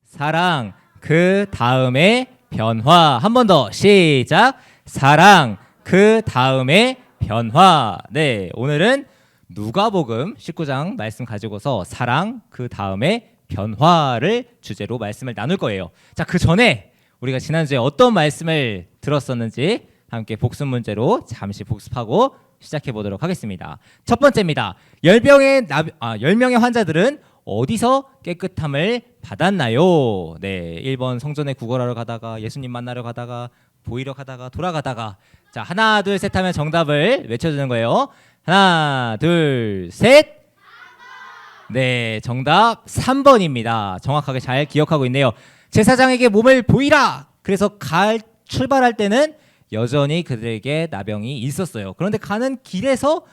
사랑 그 다음에 변화. 한 번 더 시작. 사랑 그 다음에 변화. 네, 오늘은 누가복음 19장 말씀 가지고서 사랑 그 다음에 변화를 주제로 말씀을 나눌 거예요. 자, 그 전에 우리가 지난주에 어떤 말씀을 들었었는지 함께 복습 문제로 잠시 복습하고 시작해 보도록 하겠습니다. 첫 번째입니다. 10명의 환자들은 어디서 깨끗함을 받았나요? 네, 1번 성전에 구걸하러 가다가, 예수님 만나러 가다가, 보이러 가다가, 돌아가다가. 자, 하나 둘 셋 하면 정답을 외쳐주는 거예요. 하나 둘 셋. 네, 정답 3번입니다. 정확하게 잘 기억하고 있네요. 제사장에게 몸을 보이라. 그래서 출발할 때는 여전히 그들에게 나병이 있었어요. 그런데 가는 길에서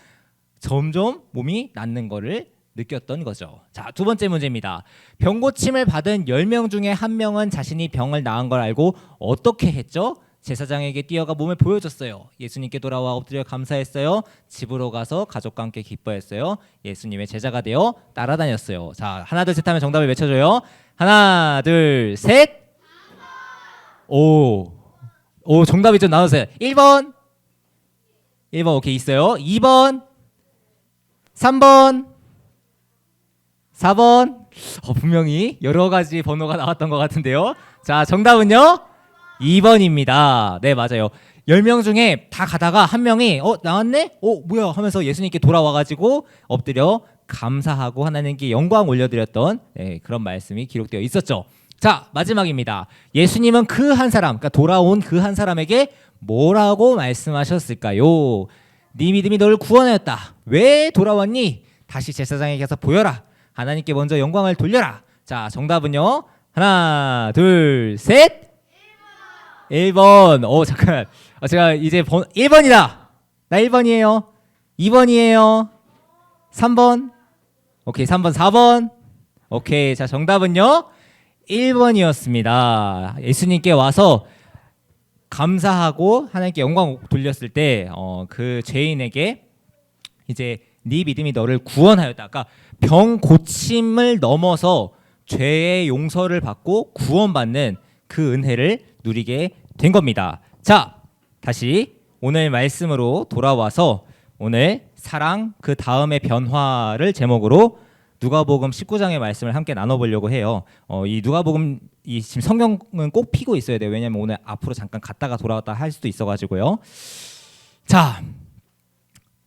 점점 몸이 낫는 거를 느꼈던 거죠. 자, 두 번째 문제입니다. 병 고침을 받은 10명 중에 1명은 자신이 병을 나은 걸 알고 어떻게 했죠? 제사장에게 뛰어가 몸을 보여줬어요. 예수님께 돌아와 엎드려 감사했어요. 집으로 가서 가족과 함께 기뻐했어요. 예수님의 제자가 되어 따라다녔어요. 자, 하나 둘 셋 하면 정답을 외쳐줘요. 하나 둘 셋. 오, 정답이 좀 나오세요. 1번 오케이 있어요. 2번 3번 4번. 분명히 여러 가지 번호가 나왔던 것 같은데요. 자, 정답은요 2번입니다. 네, 맞아요. 10명 중에 다 가다가 한 명이 나왔네? 뭐야 하면서 예수님께 돌아와가지고 엎드려 감사하고 하나님께 영광 올려드렸던 그런 말씀이 기록되어 있었죠. 자, 마지막입니다. 예수님은 그 한 사람, 그러니까 돌아온 그 한 사람에게 뭐라고 말씀하셨을까요? 네 믿음이 너를 구원하였다. 왜 돌아왔니? 다시 제사장에게 가서 보여라. 하나님께 먼저 영광을 돌려라. 자, 정답은요. 하나 둘 셋. 1번. 잠깐. 제가 이제 1번이다. 나 1번이에요. 2번이에요. 3번. 오케이, 3번, 4번. 오케이. 자, 정답은요 1번이었습니다. 예수님께 와서 감사하고 하나님께 영광 돌렸을 때 그 죄인에게 이제 네 믿음이 너를 구원하였다. 그러니까 병 고침을 넘어서 죄의 용서를 받고 구원받는 그 은혜를 누리게 된 겁니다. 자, 다시 오늘 말씀으로 돌아와서 오늘 사랑 그 다음의 변화를 제목으로 누가복음 19장의 말씀을 함께 나눠보려고 해요. 이 누가복음 지금 성경은 꼭 피고 있어야 돼요. 왜냐하면 오늘 앞으로 잠깐 갔다가 돌아왔다 할 수도 있어가지고요. 자,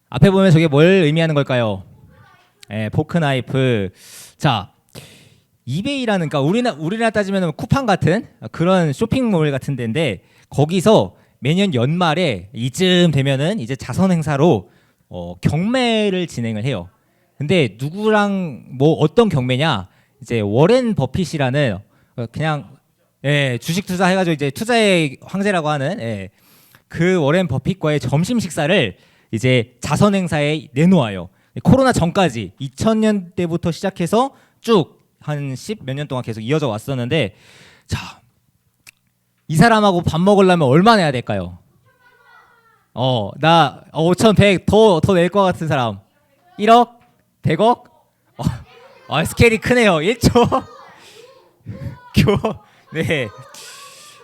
앞에 보면 저게 뭘 의미하는 걸까요? 포크 나이프. 자, 이베이라는, 그러니까 우리나라 따지면 쿠팡 같은 그런 쇼핑몰 같은 데인데, 거기서 매년 연말에 이쯤 되면은 이제 자선 행사로 경매를 진행을 해요. 근데 누구랑 뭐 어떤 경매냐? 이제 워렌 버핏이라는 그냥 주식 투자해가지고 이제 투자의 황제라고 하는 그 워렌 버핏과의 점심 식사를 이제 자선 행사에 내놓아요. 코로나 전까지 2000년대부터 시작해서 쭉 한 10 몇 년 동안 계속 이어져 왔었는데, 자, 이 사람하고 밥 먹으려면 얼마 내야 될까요? 나 5,100 더 낼 것 같은 사람 1억? 100억? 스케일이 크네요. 1조? 네.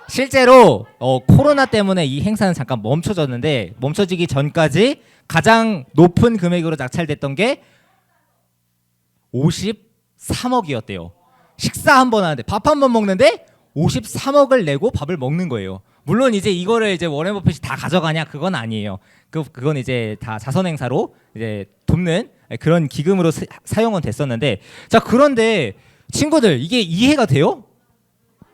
실제로 코로나 때문에 이 행사는 잠깐 멈춰졌는데, 멈춰지기 전까지 가장 높은 금액으로 낙찰됐던 게 53억이었대요. 식사 한 번 하는데, 밥 한 번 먹는데 53억을 내고 밥을 먹는 거예요. 물론 이제 이거를 이제 워렌 버핏이 다 가져가냐, 그건 아니에요. 그건 이제 다 자선 행사로 이제 돕는 그런 기금으로 사용은 됐었는데, 자, 그런데 친구들, 이게 이해가 돼요?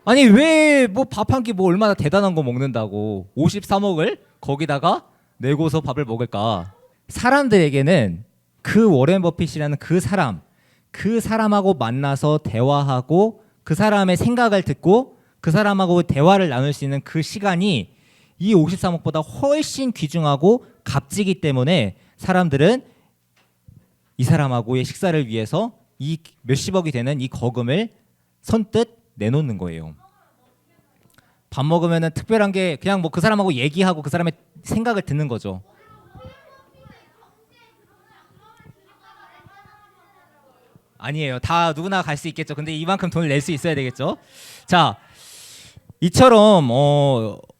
아니, 왜 뭐 밥 한 끼 뭐 얼마나 대단한 거 먹는다고 53억을 거기다가 내고서 밥을 먹을까? 사람들에게는 그 워렌 버핏이라는 그 사람하고 만나서 대화하고 그 사람의 생각을 듣고 그 사람하고 대화를 나눌 수 있는 그 시간이 이 53억보다 훨씬 귀중하고 값지기 때문에 사람들은 이 사람하고의 식사를 위해서 이 몇십억이 되는 이 거금을 선뜻 내놓는 거예요. 밥 먹으면은 특별한 게 그냥 뭐 그 사람하고 얘기하고 그 사람의 생각을 듣는 거죠. 아니에요. 다 누구나 갈 수 있겠죠. 근데 이만큼 돈을 낼 수 있어야 되겠죠. 자, 이처럼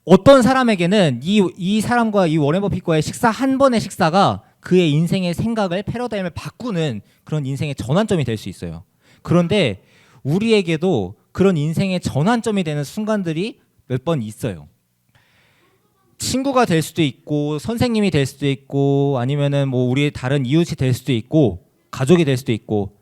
어떤 사람에게는 이 사람과 이 워렌 버핏과의 식사 한 번의 식사가 그의 인생의 생각을 패러다임을 바꾸는 그런 인생의 전환점이 될 수 있어요. 그런데 우리에게도 그런 인생의 전환점이 되는 순간들이 몇 번 있어요. 친구가 될 수도 있고 선생님이 될 수도 있고 아니면은 뭐 우리의 다른 이웃이 될 수도 있고 가족이 될 수도 있고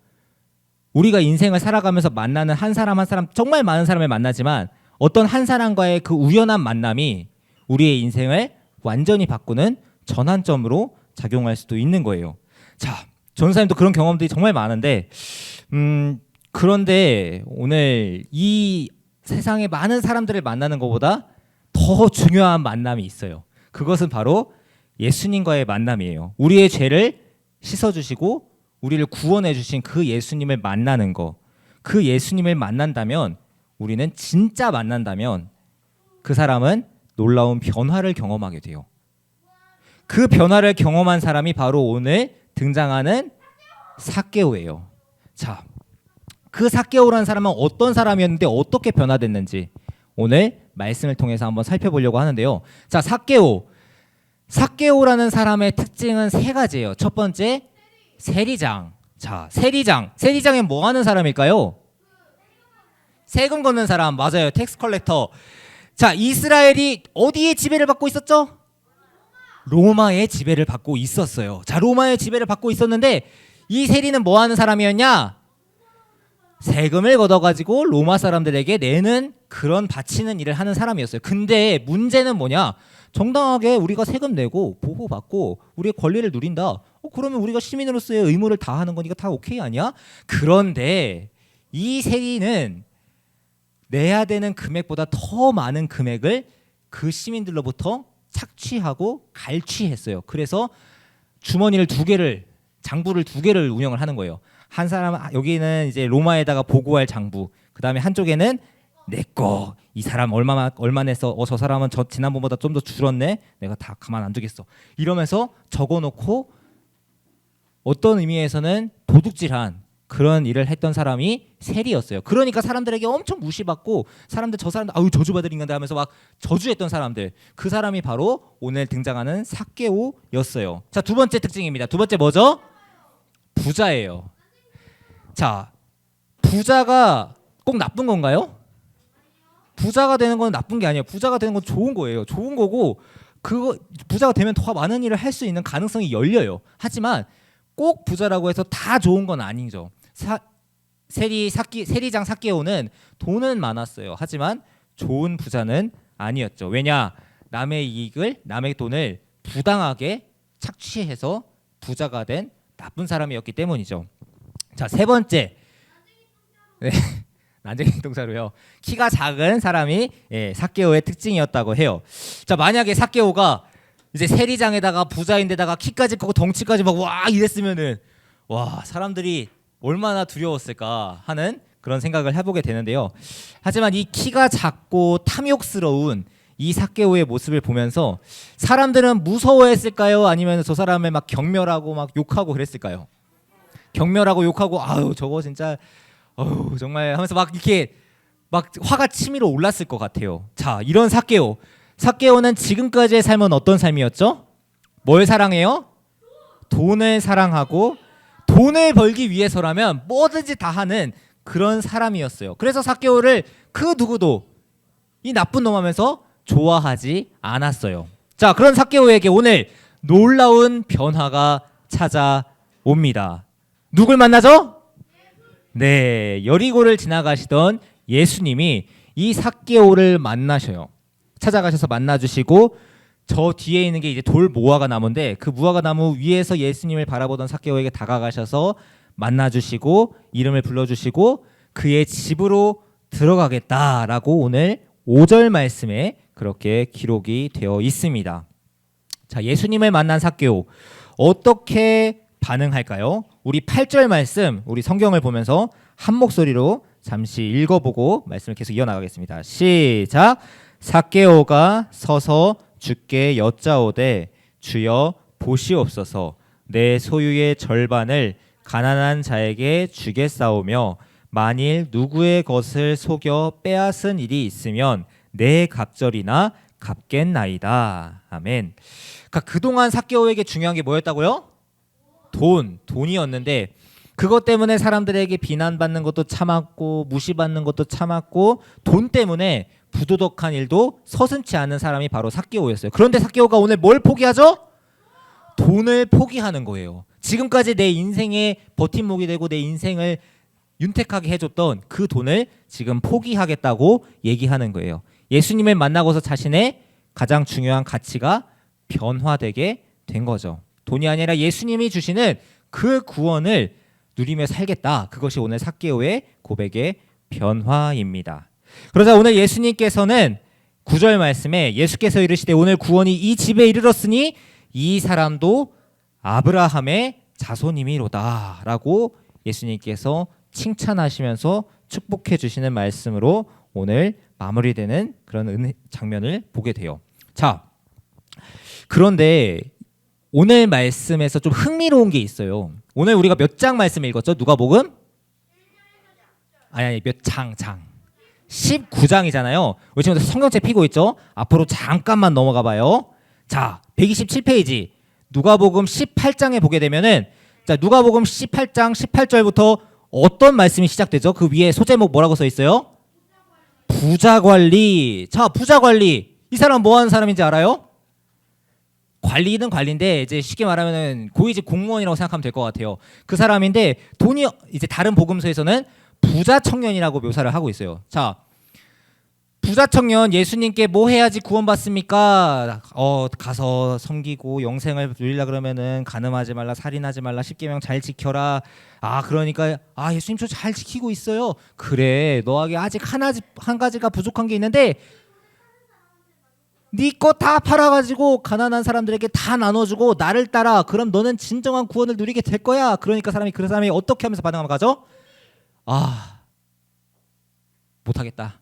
우리가 인생을 살아가면서 만나는 한 사람 한 사람 정말 많은 사람을 만나지만 어떤 한 사람과의 그 우연한 만남이 우리의 인생을 완전히 바꾸는 전환점으로 작용할 수도 있는 거예요. 자, 전사님도 그런 경험들이 정말 많은데 그런데 오늘 이 세상에 많은 사람들을 만나는 것보다 더 중요한 만남이 있어요. 그것은 바로 예수님과의 만남이에요. 우리의 죄를 씻어주시고 우리를 구원해 주신 그 예수님을 만나는 거. 그 예수님을 만난다면 우리는 진짜 만난다면 그 사람은 놀라운 변화를 경험하게 돼요. 그 변화를 경험한 사람이 바로 오늘 등장하는 삭개오예요. 자, 그 삭개오라는 사람은 어떤 사람이었는데 어떻게 변화됐는지 오늘 말씀을 통해서 한번 살펴보려고 하는데요. 자, 삭개오라는 사람의 특징은 세 가지예요. 첫 번째, 세리장. 자, 세리장은 뭐 하는 사람일까요? 세금 걷는 사람. 맞아요. 텍스 컬렉터. 자, 이스라엘이 어디에 지배를 받고 있었죠? 로마의 지배를 받고 있었어요. 자, 로마의 지배를 받고 있었는데 이 세리는 뭐 하는 사람이었냐? 세금을 걷어가지고 로마 사람들에게 내는 그런 바치는 일을 하는 사람이었어요. 근데 문제는 뭐냐? 정당하게 우리가 세금 내고 보호받고 우리의 권리를 누린다. 그러면 우리가 시민으로서의 의무를 다하는 거니까 다 오케이 아니야? 그런데 이 세리는 내야 되는 금액보다 더 많은 금액을 그 시민들로부터 착취하고 갈취했어요. 그래서 주머니를 장부를 두 개를 운영을 하는 거예요. 한 사람 여기는 이제 로마에다가 보고할 장부, 그 다음에 한쪽에는 내 거. 이 사람 얼마 냈어? 저 사람은 지난번보다 좀 더 줄었네. 내가 다 가만 안 두겠어. 이러면서 적어놓고 어떤 의미에서는 도둑질한 그런 일을 했던 사람이 세리였어요. 그러니까 사람들에게 엄청 무시받고 저 사람들 아유 저주받을 인간들 하면서 막 저주했던 사람들. 그 사람이 바로 오늘 등장하는 삭개오였어요. 자, 두 번째 특징입니다. 두 번째 뭐죠? 부자예요. 자, 부자가 꼭 나쁜 건가요? 부자가 되는 건 나쁜 게 아니에요. 부자가 되는 건 좋은 거예요. 좋은 거고 부자가 되면 더 많은 일을 할 수 있는 가능성이 열려요. 하지만 꼭 부자라고 해서 다 좋은 건 아니죠. 세리장 삭개오는 돈은 많았어요. 하지만 좋은 부자는 아니었죠. 왜냐? 남의 이익을, 남의 돈을 부당하게 착취해서 부자가 된 나쁜 사람이었기 때문이죠. 자, 세 번째. 네, 난쟁이 통사로요. 키가 작은 사람이 삭개오의 특징이었다고 해요. 자, 만약에 삭개오가 이제 세리장에다가 부자인데다가 키까지 크고 덩치까지 막 와 이랬으면은 와 사람들이 얼마나 두려웠을까 하는 그런 생각을 해보게 되는데요. 하지만 이 키가 작고 탐욕스러운 이 삭개오의 모습을 보면서 사람들은 무서워했을까요? 아니면 저 사람을 막 경멸하고 막 욕하고 그랬을까요? 경멸하고 욕하고 아유 저거 진짜 정말 하면서 막 이렇게 막 화가 치밀어 올랐을 것 같아요. 자, 이런 삭개오는 지금까지의 삶은 어떤 삶이었죠? 뭘 사랑해요? 돈을 사랑하고 돈을 벌기 위해서라면 뭐든지 다 하는 그런 사람이었어요. 그래서 삭개오를 그 누구도 이 나쁜 놈 하면서 좋아하지 않았어요. 자, 그런 삭개오에게 오늘 놀라운 변화가 찾아옵니다. 누굴 만나죠? 네, 여리고를 지나가시던 예수님이 이 삭개오를 만나셔요. 찾아가셔서 만나주시고 저 뒤에 있는 게 이제 돌 무화과 나무인데 그 무화과 나무 위에서 예수님을 바라보던 삭개오에게 다가가셔서 만나주시고 이름을 불러주시고 그의 집으로 들어가겠다라고 오늘 5절 말씀에 그렇게 기록이 되어 있습니다. 자, 예수님을 만난 삭개오 어떻게 반응할까요? 우리 8절 말씀 우리 성경을 보면서 한 목소리로 잠시 읽어보고 말씀을 계속 이어나가겠습니다. 시작. 삭개오가 서서 주께 여짜오되 주여 보시옵소서 내 소유의 절반을 가난한 자에게 주겠사오며 만일 누구의 것을 속여 빼앗은 일이 있으면 내 갑절이나 갚겠나이다. 아멘. 그러니까 그동안 삭개오에게 중요한 게 뭐였다고요? 돈이었는데 그것 때문에 사람들에게 비난받는 것도 참았고 무시받는 것도 참았고 돈 때문에 부도덕한 일도 서슴지 않은 사람이 바로 삭개오였어요. 그런데 삭개오가 오늘 뭘 포기하죠? 돈을 포기하는 거예요. 지금까지 내 인생의 버팀목이 되고 내 인생을 윤택하게 해줬던 그 돈을 지금 포기하겠다고 얘기하는 거예요. 예수님을 만나고서 자신의 가장 중요한 가치가 변화되게 된 거죠. 돈이 아니라 예수님이 주시는 그 구원을 누리며 살겠다. 그것이 오늘 삭개오의 고백의 변화입니다. 그러자 오늘 예수님께서는 9절 말씀에 예수께서 이르시되 오늘 구원이 이 집에 이르렀으니 이 사람도 아브라함의 자손이미로다 라고 예수님께서 칭찬하시면서 축복해 주시는 말씀으로 오늘 마무리되는 그런 장면을 보게 돼요. 자, 그런데 오늘 말씀에서 좀 흥미로운 게 있어요. 오늘 우리가 몇 장 말씀 읽었죠? 누가복음? 아니 몇 장 19장이잖아요. 우리 지금 성경책 피고 있죠? 앞으로 잠깐만 넘어가 봐요. 자, 127페이지 누가복음 18장에 보게 되면은 자, 누가복음 18장 18절부터 어떤 말씀이 시작되죠? 그 위에 소제목 뭐라고 써 있어요? 부자관리. 자, 부자관리. 이 사람 뭐 하는 사람인지 알아요? 관리는 관리인데 이제 쉽게 말하면은 고위직 공무원이라고 생각하면 될 것 같아요. 그 사람인데 돈이 이제 다른 복음서에서는 부자 청년이라고 묘사를 하고 있어요. 자, 부자 청년 예수님께 뭐 해야지 구원받습니까? 가서 섬기고 영생을 누리려 그러면은 간음하지 말라, 살인하지 말라, 십계명 잘 지켜라. 그러니까 예수님 저 잘 지키고 있어요. 그래, 너에게 아직 한 가지가 부족한 게 있는데 네 거 다 팔아가지고 가난한 사람들에게 다 나눠주고 나를 따라. 그럼 너는 진정한 구원을 누리게 될 거야. 그러니까 그 사람이 어떻게 하면서 반응하면 가죠? 못하겠다.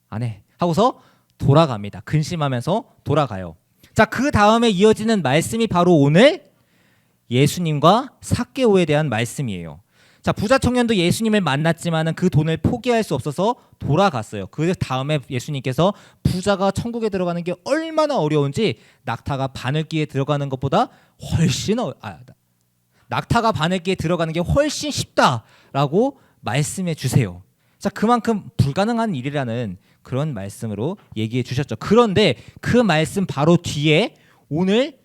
안 해. 하고서 돌아갑니다. 근심하면서 돌아가요. 자, 그 다음에 이어지는 말씀이 바로 오늘 예수님과 삭개오에 대한 말씀이에요. 자, 부자 청년도 예수님을 만났지만은 그 돈을 포기할 수 없어서 돌아갔어요. 그 다음에 예수님께서 부자가 천국에 들어가는 게 얼마나 어려운지 낙타가 바늘기에 들어가는 것보다 낙타가 바늘기에 들어가는 게 훨씬 쉽다라고 말씀해 주세요. 자, 그만큼 불가능한 일이라는 그런 말씀으로 얘기해 주셨죠. 그런데 그 말씀 바로 뒤에 오늘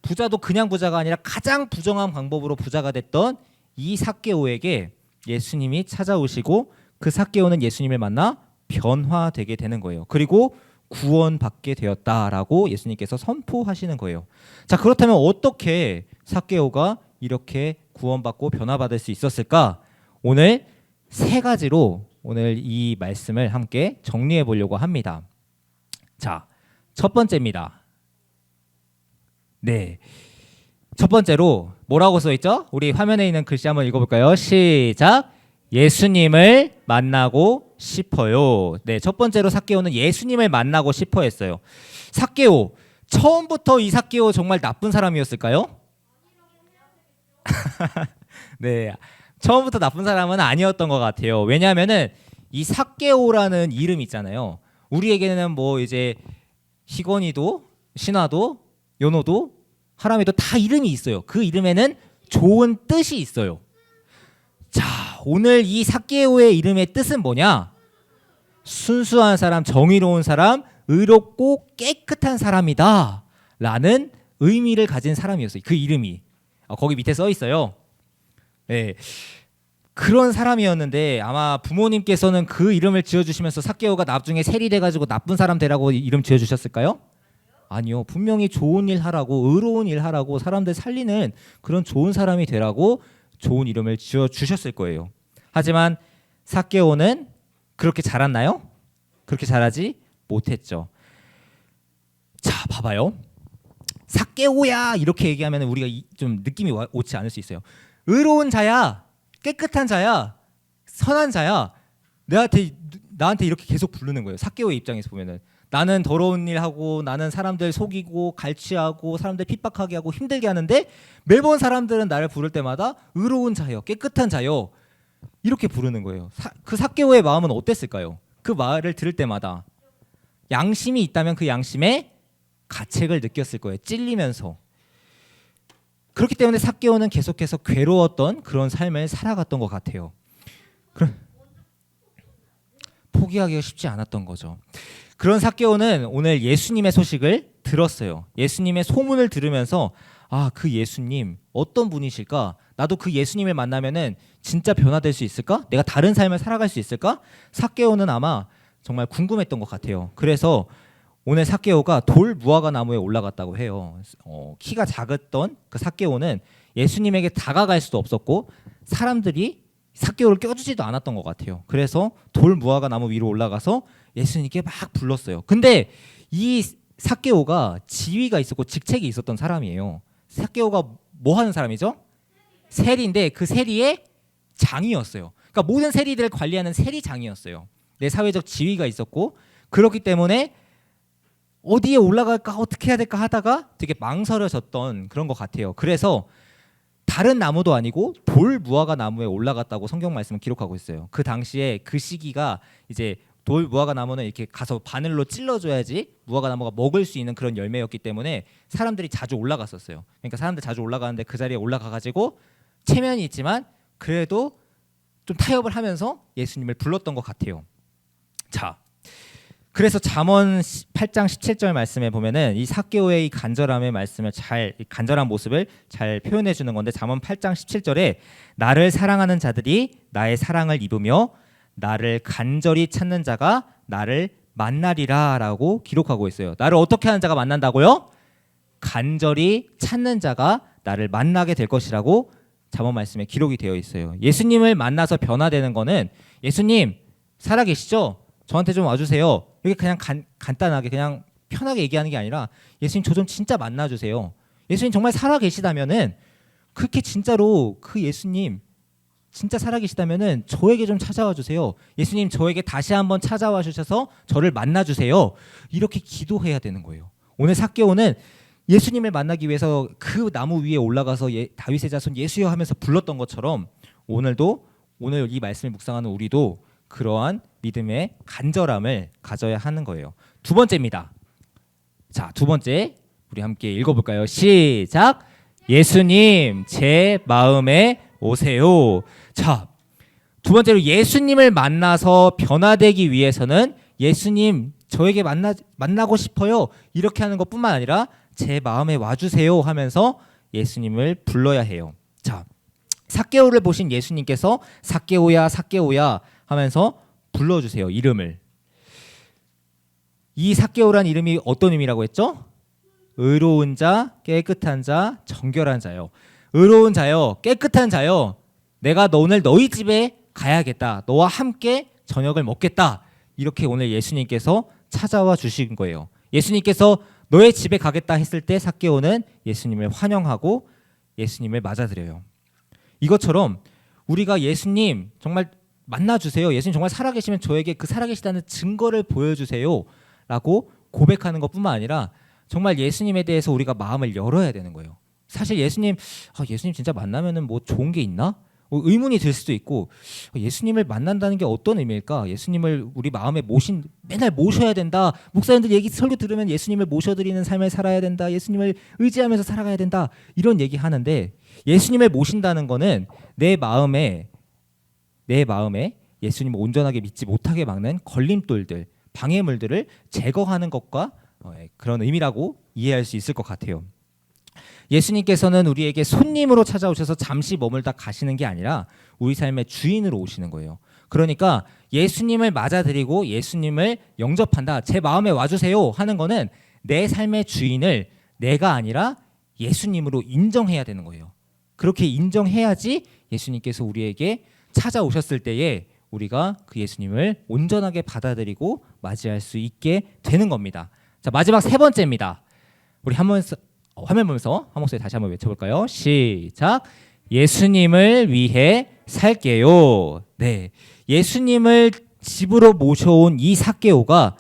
부자도 그냥 부자가 아니라 가장 부정한 방법으로 부자가 됐던 이 삭개오에게 예수님이 찾아오시고 그 삭개오는 예수님을 만나 변화되게 되는 거예요. 그리고 구원받게 되었다라고 예수님께서 선포하시는 거예요. 자, 그렇다면 어떻게 삭개오가 이렇게 구원받고 변화받을 수 있었을까? 오늘 세 가지로 오늘 이 말씀을 함께 정리해 보려고 합니다. 자, 첫 번째입니다. 네, 첫 번째로 뭐라고 써 있죠? 우리 화면에 있는 글씨 한번 읽어볼까요? 시작. 예수님을 만나고 싶어요. 네, 첫 번째로 삭개오는 예수님을 만나고 싶어 했어요. 삭개오, 처음부터 이 삭개오 정말 나쁜 사람이었을까요? 네, 처음부터 나쁜 사람은 아니었던 것 같아요. 왜냐하면은 이 삭개오라는 이름 있잖아요. 우리에게는 뭐 이제 희건이도 신화도 연호도 하람에도 다 이름이 있어요. 그 이름에는 좋은 뜻이 있어요. 자, 오늘 이 삭개오의 이름의 뜻은 뭐냐? 순수한 사람, 정의로운 사람, 의롭고 깨끗한 사람이다 라는 의미를 가진 사람이었어요. 그 이름이 거기 밑에 써 있어요. 네, 그런 사람이었는데 아마 부모님께서는 그 이름을 지어주시면서 삭개오가 나중에 세리돼가지고 나쁜 사람 되라고 이름 지어주셨을까요? 아니요. 분명히 좋은 일 하라고, 의로운 일 하라고, 사람들 살리는 그런 좋은 사람이 되라고 좋은 이름을 지어주셨을 거예요. 하지만 삭개오는 그렇게 자랐나요? 그렇게 자라지 못했죠. 자, 봐봐요. 삭개오야 이렇게 얘기하면 우리가 좀 느낌이 옳지 않을 수 있어요. 의로운 자야, 깨끗한 자야, 선한 자야, 나한테 이렇게 계속 부르는 거예요. 삭개오의 입장에서 보면은 나는 더러운 일 하고 나는 사람들 속이고 갈취하고 사람들 핍박하게 하고 힘들게 하는데 매번 사람들은 나를 부를 때마다 의로운 자여, 깨끗한 자여 이렇게 부르는 거예요. 그 삭개오의 마음은 어땠을까요? 그 말을 들을 때마다 양심이 있다면 그 양심에 가책을 느꼈을 거예요. 찔리면서. 그렇기 때문에 삭개오는 계속해서 괴로웠던 그런 삶을 살아갔던 것 같아요. 포기하기가 쉽지 않았던 거죠. 그런 삭개오는 오늘 예수님의 소식을 들었어요. 예수님의 소문을 들으면서 아, 그 예수님 어떤 분이실까? 나도 그 예수님을 만나면은 진짜 변화될 수 있을까? 내가 다른 삶을 살아갈 수 있을까? 삭개오는 아마 정말 궁금했던 것 같아요. 그래서 오늘 삭개오가 돌 무화과 나무에 올라갔다고 해요. 키가 작았던 그 삭개오는 예수님에게 다가갈 수도 없었고 사람들이 삭개오를 껴주지도 않았던 것 같아요. 그래서 돌 무화과 나무 위로 올라가서 예수님께 막 불렀어요. 근데 이 삭개오가 지위가 있었고 직책이 있었던 사람이에요. 삭개오가 뭐 하는 사람이죠? 세리인데 그 세리의 장이었어요. 그러니까 모든 세리들을 관리하는 세리장이었어요. 내 사회적 지위가 있었고 그렇기 때문에 어디에 올라갈까 어떻게 해야 될까 하다가 되게 망설여졌던 그런 것 같아요. 그래서 다른 나무도 아니고 돌 무화과 나무에 올라갔다고 성경 말씀을 기록하고 있어요. 그 당시에 그 시기가 이제 돌 무화과 나무는 이렇게 가서 바늘로 찔러줘야지 무화과 나무가 먹을 수 있는 그런 열매였기 때문에 사람들이 자주 올라갔었어요. 그러니까 사람들 자주 올라가는데 그 자리에 올라가가지고 체면이 있지만 그래도 좀 타협을 하면서 예수님을 불렀던 것 같아요. 자, 그래서 잠언 8장 17절 말씀에 보면은 이 삭개오의 이 간절함의 말씀을 간절한 모습을 잘 표현해 주는 건데 잠언 8장 17절에 나를 사랑하는 자들이 나의 사랑을 입으며 나를 간절히 찾는 자가 나를 만나리라라고 기록하고 있어요. 나를 어떻게 하는 자가 만난다고요? 간절히 찾는 자가 나를 만나게 될 것이라고 잠언 말씀에 기록이 되어 있어요. 예수님을 만나서 변화되는 거는 예수님 살아계시죠? 저한테 좀 와주세요. 이렇게 그냥 간단하게 그냥 편하게 얘기하는 게 아니라 예수님 저 좀 진짜 만나주세요. 예수님 정말 살아계시다면은 그렇게 진짜로 그 예수님 진짜 살아계시다면은 저에게 좀 찾아와 주세요. 예수님 저에게 다시 한번 찾아와 주셔서 저를 만나주세요. 이렇게 기도해야 되는 거예요. 오늘 삭개오는 예수님을 만나기 위해서 그 나무 위에 올라가서 다윗의 자손 예수여 하면서 불렀던 것처럼 오늘 이 말씀을 묵상하는 우리도 그러한 믿음의 간절함을 가져야 하는 거예요. 두 번째입니다. 자, 두 번째 우리 함께 읽어볼까요? 시작. 예수님 제 마음에 오세요. 자, 두 번째로 예수님을 만나서 변화되기 위해서는 예수님 저에게 만나고 싶어요. 이렇게 하는 것뿐만 아니라 제 마음에 와주세요 하면서 예수님을 불러야 해요. 자, 삭개오를 보신 예수님께서 삭개오야 삭개오야 하면서 불러주세요. 이름을. 이 삭개오란 이름이 어떤 의미라고 했죠? 의로운 자, 깨끗한 자, 정결한 자요. 의로운 자요, 깨끗한 자요. 내가 오늘 너희 집에 가야겠다. 너와 함께 저녁을 먹겠다. 이렇게 오늘 예수님께서 찾아와 주신 거예요. 예수님께서 너의 집에 가겠다 했을 때 삭개오는 예수님을 환영하고 예수님을 맞아들여요. 이것처럼 우리가 예수님 정말 만나주세요. 예수님 정말 살아계시면 저에게 그 살아계시다는 증거를 보여주세요. 라고 고백하는 것뿐만 아니라 정말 예수님에 대해서 우리가 마음을 열어야 되는 거예요. 사실 예수님 진짜 만나면은 뭐 좋은 게 있나? 의문이 들 수도 있고 예수님을 만난다는 게 어떤 의미일까? 예수님을 우리 마음에 맨날 모셔야 된다. 목사님들 얘기 설교 들으면 예수님을 모셔드리는 삶을 살아야 된다. 예수님을 의지하면서 살아가야 된다. 이런 얘기 하는데 예수님을 모신다는 거는 내 마음에 예수님을 온전하게 믿지 못하게 막는 걸림돌들, 방해물들을 제거하는 것과 그런 의미라고 이해할 수 있을 것 같아요. 예수님께서는 우리에게 손님으로 찾아오셔서 잠시 머물다 가시는 게 아니라 우리 삶의 주인으로 오시는 거예요. 그러니까 예수님을 맞아들이고 예수님을 영접한다. 제 마음에 와주세요 하는 거는 내 삶의 주인을 내가 아니라 예수님으로 인정해야 되는 거예요. 그렇게 인정해야지 예수님께서 우리에게 찾아오셨을 때에 우리가 그 예수님을 온전하게 받아들이고 맞이할 수 있게 되는 겁니다. 자, 마지막 세 번째입니다. 우리 화면 보면서 한 목소리 다시 한번 외쳐볼까요? 시작. 예수님을 위해 살게요. 네, 예수님을 집으로 모셔온 이 삭개오가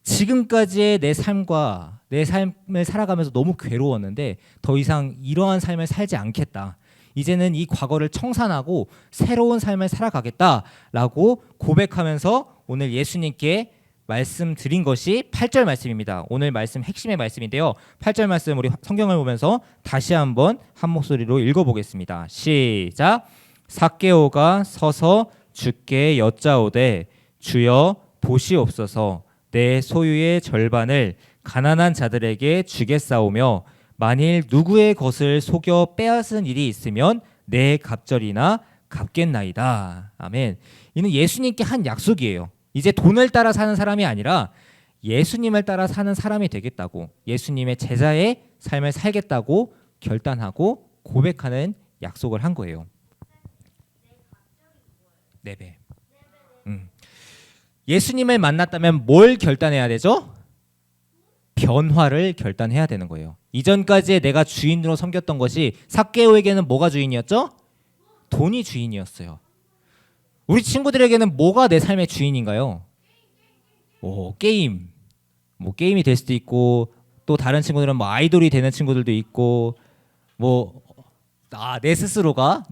지금까지의 내 삶과 내 삶을 살아가면서 너무 괴로웠는데 더 이상 이러한 삶을 살지 않겠다. 이제는 이 과거를 청산하고 새로운 삶을 살아가겠다라고 고백하면서 오늘 예수님께 말씀드린 것이 8절 말씀입니다. 오늘 말씀 핵심의 말씀인데요. 8절 말씀 우리 성경을 보면서 다시 한번 한 목소리로 읽어보겠습니다. 시작. 삭개오가 서서 주께 여짜오되 주여 보시옵소서 내 소유의 절반을 가난한 자들에게 주겠사오며 만일 누구의 것을 속여 빼앗은 일이 있으면 내 갑절이나 갚겠나이다. 아멘. 이는 예수님께 한 약속이에요. 이제 돈을 따라 사는 사람이 아니라 예수님을 따라 사는 사람이 되겠다고, 예수님의 제자의 삶을 살겠다고 결단하고 고백하는 약속을 한 거예요. 4배. 예수님을 만났다면 뭘 결단해야 되죠? 변화를 결단해야 되는 거예요. 이전까지 내가 주인으로 섬겼던 것이 삭개오에게는 뭐가 주인이었죠? 돈이 주인이었어요. 우리 친구들에게는 뭐가 내 삶의 주인인가요? 게임. 뭐 게임이 될 수도 있고, 또 다른 친구들은 뭐 아이돌이 되는 친구들도 있고, 내 스스로가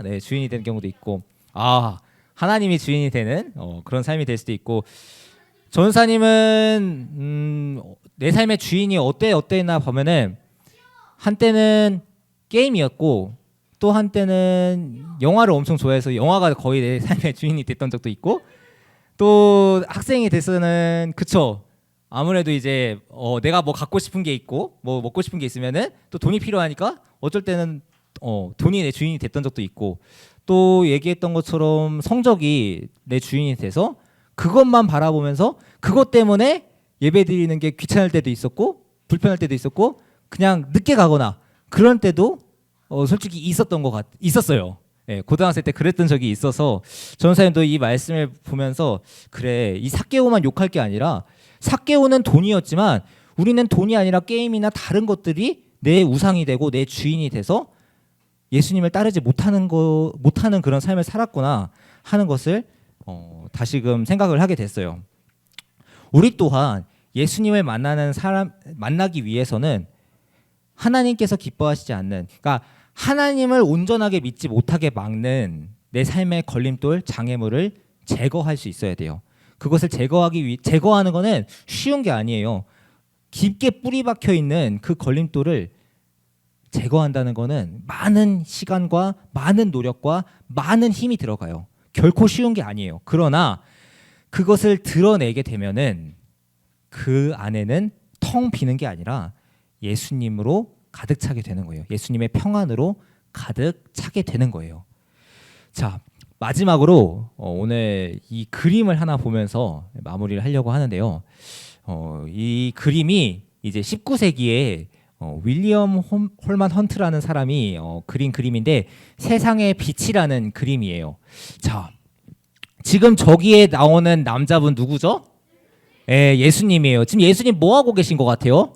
네, 주인이 되는 경우도 있고, 하나님이 주인이 되는 그런 삶이 될 수도 있고, 전사님은 내 삶의 주인이 어땠나 보면은 한때는 게임이었고 또 한때는 영화를 엄청 좋아해서 영화가 거의 내 삶의 주인이 됐던 적도 있고, 또 학생이 돼서는 그쵸, 아무래도 이제 내가 뭐 갖고 싶은 게 있고 뭐 먹고 싶은 게 있으면은 또 돈이 필요하니까 어쩔 때는 돈이 내 주인이 됐던 적도 있고, 또 얘기했던 것처럼 성적이 내 주인이 돼서 그것만 바라보면서 그것 때문에 예배 드리는 게 귀찮을 때도 있었고 불편할 때도 있었고 그냥 늦게 가거나 그런 때도 솔직히 있었어요. 예, 고등학생 때 그랬던 적이 있어서 전사님도 이 말씀을 보면서 그래, 이 삭개오만 욕할 게 아니라 삭개오는 돈이었지만 우리는 돈이 아니라 게임이나 다른 것들이 내 우상이 되고 내 주인이 돼서 예수님을 따르지 못하는 그런 삶을 살았구나 하는 것을 다시금 생각을 하게 됐어요. 우리 또한 예수님을 만나기 위해서는 하나님께서 기뻐하시지 않는, 그러니까 하나님을 온전하게 믿지 못하게 막는 내 삶의 걸림돌, 장애물을 제거할 수 있어야 돼요. 그것을 제거하는 거는 쉬운 게 아니에요. 깊게 뿌리 박혀 있는 그 걸림돌을 제거한다는 거는 많은 시간과 많은 노력과 많은 힘이 들어가요. 결코 쉬운 게 아니에요. 그러나 그것을 드러내게 되면은 그 안에는 텅 비는 게 아니라 예수님으로 가득 차게 되는 거예요. 예수님의 평안으로 가득 차게 되는 거예요. 자, 마지막으로 오늘 이 그림을 하나 보면서 마무리를 하려고 하는데요. 이 그림이 이제 19세기에 윌리엄 홀만 헌트라는 사람이 그린 그림인데 세상의 빛이라는 그림이에요. 자, 지금 저기에 나오는 남자분 누구죠? 예수님이에요. 지금 예수님 뭐 하고 계신 것 같아요?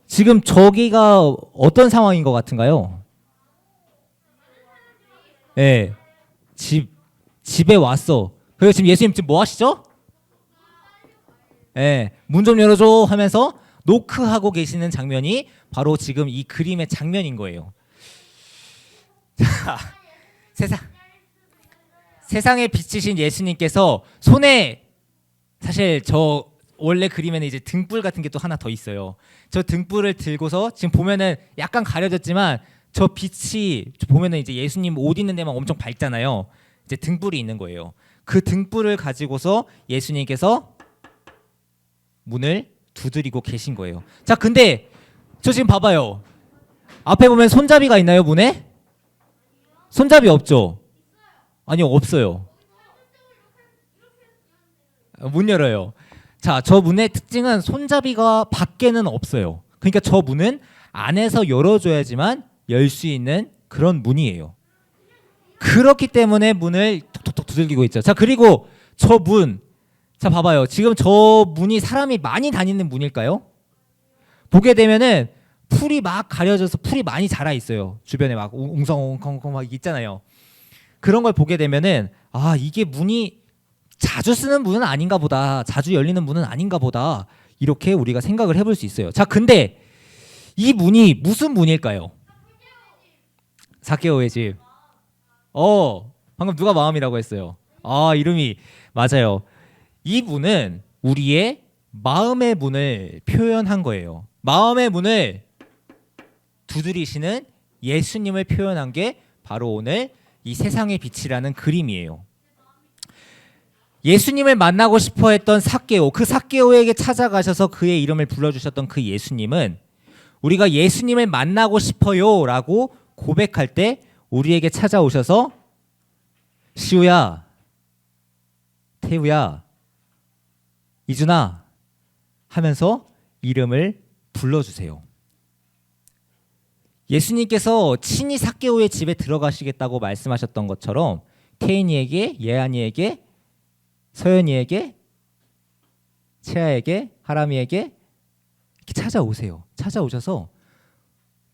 지금 저기가 어떤 상황인 것 같은가요? 집에 왔어. 그리고 지금 예수님 지금 뭐 하시죠? 문 좀 열어줘 하면서 노크하고 계시는 장면이 바로 지금 이 그림의 장면인 거예요. 세상에 빛이신 예수님께서 손에, 사실 저 원래 그림에는 이제 등불 같은 게 또 하나 더 있어요. 저 등불을 들고서 지금 보면은 약간 가려졌지만 저 빛이 보면은 이제 예수님 옷 있는 데만 엄청 밝잖아요. 이제 등불이 있는 거예요. 그 등불을 가지고서 예수님께서 문을 두드리고 계신 거예요. 자, 근데 저 지금 봐봐요. 앞에 보면 손잡이가 있나요, 문에? 손잡이 없죠? 아니요, 없어요. 문 열어요. 자, 저 문의 특징은 손잡이가 밖에는 없어요. 그러니까 저 문은 안에서 열어줘야지만 열 수 있는 그런 문이에요. 그렇기 때문에 문을 톡톡톡 두들기고 있죠. 자, 그리고 저 문, 자 봐봐요. 지금 저 문이 사람이 많이 다니는 문일까요? 보게 되면은 풀이 막 가려져서 풀이 많이 자라 있어요. 주변에 막 웅성웅성 막 있잖아요. 그런 걸 보게 되면은 이게 문이 자주 쓰는 문은 아닌가 보다. 자주 열리는 문은 아닌가 보다. 이렇게 우리가 생각을 해볼 수 있어요. 자, 근데 이 문이 무슨 문일까요? 삭개오의 집. 방금 누가 마음이라고 했어요? 이름이 맞아요. 이 문은 우리의 마음의 문을 표현한 거예요. 마음의 문을 두드리시는 예수님을 표현한 게 바로 오늘 이 세상의 빛이라는 그림이에요. 예수님을 만나고 싶어 했던 삭개오, 그 삭개오에게 찾아가셔서 그의 이름을 불러주셨던 그 예수님은 우리가 예수님을 만나고 싶어요 라고 고백할 때 우리에게 찾아오셔서 시우야, 태우야, 이준아 하면서 이름을 불러주세요. 예수님께서 친히 삭개오의 집에 들어가시겠다고 말씀하셨던 것처럼 태인이에게, 예한이에게, 서연이에게, 채아에게, 하람이에게 이렇게 찾아오세요. 찾아오셔서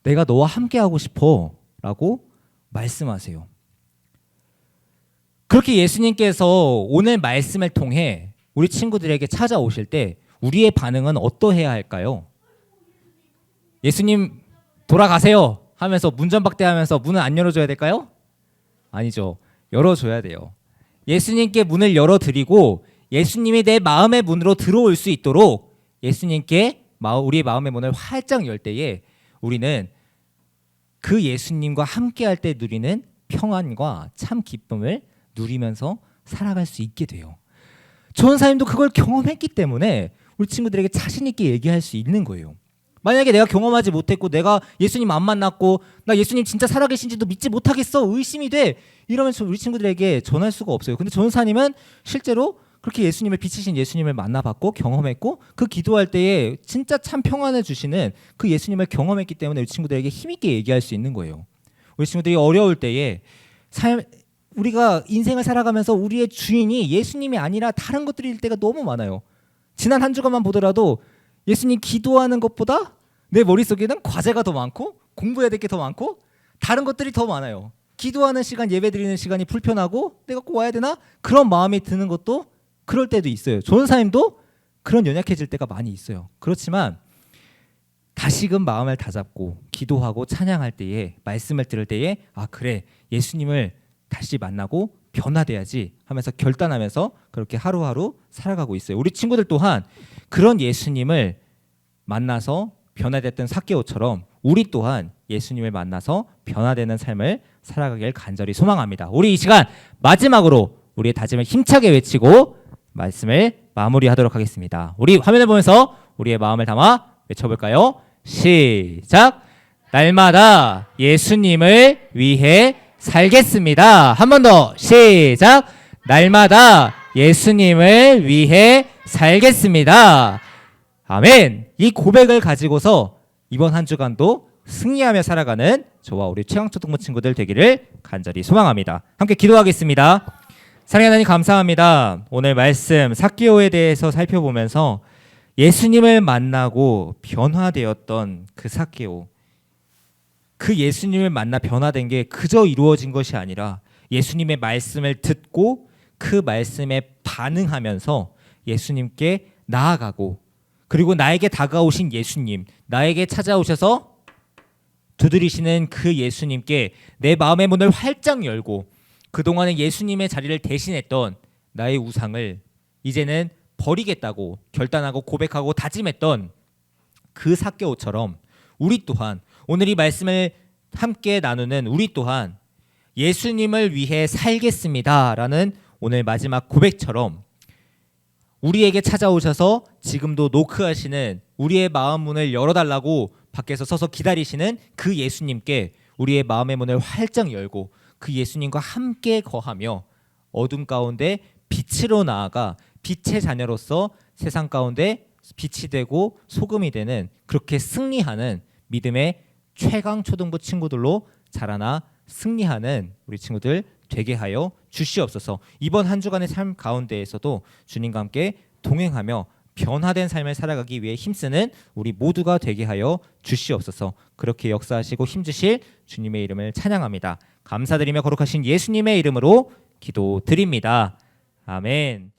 내가 너와 함께하고 싶어 라고 말씀하세요. 그렇게 예수님께서 오늘 말씀을 통해 우리 친구들에게 찾아오실 때 우리의 반응은 어떠해야 할까요? 예수님 돌아가세요 하면서 문전박대하면서 문을 안 열어줘야 될까요? 아니죠. 열어줘야 돼요. 예수님께 문을 열어드리고 예수님이 내 마음의 문으로 들어올 수 있도록 예수님께 우리의 마음의 문을 활짝 열 때에 우리는 그 예수님과 함께할 때 누리는 평안과 참 기쁨을 누리면서 살아갈 수 있게 돼요. 전사님도 그걸 경험했기 때문에 우리 친구들에게 자신 있게 얘기할 수 있는 거예요. 만약에 내가 경험하지 못했고 내가 예수님 안 만났고 나 예수님 진짜 살아계신지도 믿지 못하겠어, 의심이 돼, 이러면 우리 친구들에게 전할 수가 없어요. 근데 전사님은 실제로 그렇게 예수님을 비치신 예수님을 만나봤고 경험했고 그 기도할 때에 진짜 참 평안을 주시는 그 예수님을 경험했기 때문에 우리 친구들에게 힘있게 얘기할 수 있는 거예요. 우리 친구들이 어려울 때에 우리가 인생을 살아가면서 우리의 주인이 예수님이 아니라 다른 것들일 때가 너무 많아요. 지난 한 주간만 보더라도 예수님 기도하는 것보다 내 머릿속에는 과제가 더 많고 공부해야 될 게 더 많고 다른 것들이 더 많아요. 기도하는 시간, 예배 드리는 시간이 불편하고 내가 꼭 와야 되나? 그런 마음이 드는 것도 그럴 때도 있어요. 전사님도 그런 연약해질 때가 많이 있어요. 그렇지만 다시금 마음을 다잡고 기도하고 찬양할 때에, 말씀을 들을 때에 그래, 예수님을 다시 만나고 변화돼야지 하면서 결단하면서 그렇게 하루하루 살아가고 있어요. 우리 친구들 또한 그런 예수님을 만나서 변화됐던 삭개오처럼 우리 또한 예수님을 만나서 변화되는 삶을 살아가길 간절히 소망합니다. 우리 이 시간 마지막으로 우리의 다짐을 힘차게 외치고 말씀을 마무리하도록 하겠습니다. 우리 화면을 보면서 우리의 마음을 담아 외쳐볼까요? 시작! 날마다 예수님을 위해 살겠습니다. 한 번 더 시작! 날마다 예수님을 위해 살겠습니다. 아멘. 이 고백을 가지고서 이번 한 주간도 승리하며 살아가는 저와 우리 최강초등부 친구들 되기를 간절히 소망합니다. 함께 기도하겠습니다. 사랑하는 하나님 감사합니다. 오늘 말씀 삭개오에 대해서 살펴보면서 예수님을 만나고 변화되었던 그 삭개오, 그 예수님을 만나 변화된 게 그저 이루어진 것이 아니라 예수님의 말씀을 듣고 그 말씀에 반응하면서 예수님께 나아가고, 그리고 나에게 다가오신 예수님, 나에게 찾아오셔서 두드리시는 그 예수님께 내 마음의 문을 활짝 열고 그동안에 예수님의 자리를 대신했던 나의 우상을 이제는 버리겠다고 결단하고 고백하고 다짐했던 그 삭개오처럼 우리 또한 오늘 이 말씀을 함께 나누는 우리 또한 예수님을 위해 살겠습니다라는 오늘 마지막 고백처럼 우리에게 찾아오셔서 지금도 노크하시는, 우리의 마음 문을 열어달라고 밖에서 서서 기다리시는 그 예수님께 우리의 마음의 문을 활짝 열고 그 예수님과 함께 거하며 어둠 가운데 빛으로 나아가 빛의 자녀로서 세상 가운데 빛이 되고 소금이 되는, 그렇게 승리하는 믿음의 최강 초등부 친구들로 자라나 승리하는 우리 친구들 되게 하여 주시옵소서. 이번 한 주간의 삶 가운데에서도 주님과 함께 동행하며 변화된 삶을 살아가기 위해 힘쓰는 우리 모두가 되게 하여 주시옵소서. 그렇게 역사하시고 힘주실 주님의 이름을 찬양합니다. 감사드리며 거룩하신 예수님의 이름으로 기도드립니다. 아멘.